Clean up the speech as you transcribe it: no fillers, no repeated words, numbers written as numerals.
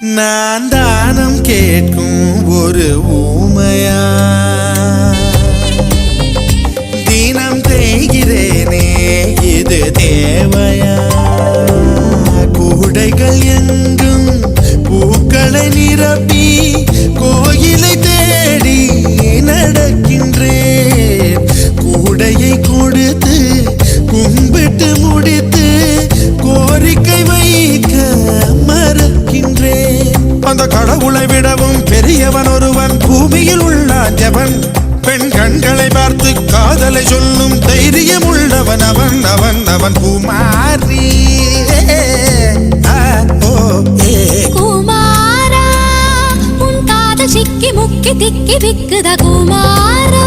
நான் தானம் கேட்கும் ஒரு ஊமையா தினம் தேய்கிறேனே இது தேவையா கூடைகள் எங்கும் பூக்களை நிரப்பி கோயிலை தேடி நடக்கின்றேன் கூடையை கொடுத்து கும்பிட்டு முடித்து கோரிக்கை வைக்க மறக்கின்றேன் அந்த கடவுளை விடவும் பெரியவன் ஒருவன் பூமியில் உள்ளான் எவன் பெண் கண்களை பார்த்து காதலை சொல்லும் தைரியம் உள்ளவன் அவன் அவன் அவன் குமாரி குமாரா உன் காதல் சிக்கி முக்கி திக்கி விக்குத குமாரா